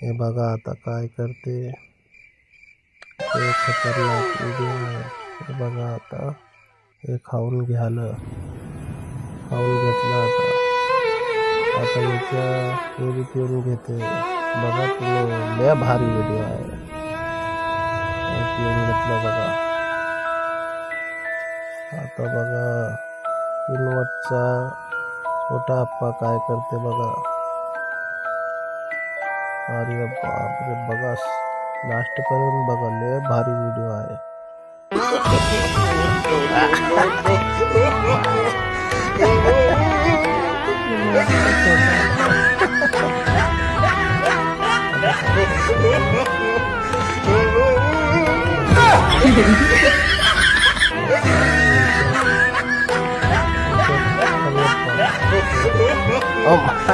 हे बघा आता काय करते. हे खतरनाक व्हिडिओ आहे. हे बघा आता हे खाऊन घेतलं आता. आता याच्या पेरी पिऊन घेते. बघा तुम्ही, लय भारी व्हिडिओ आहे. हे पिऊन घेतलं बघा. आता बघा किनवटचा छोटा आप्पा काय करते बघा. अरे बापरे, बघा लास्ट पर्यंत बघा, लय भारी व्हिडिओ आहे. Oh my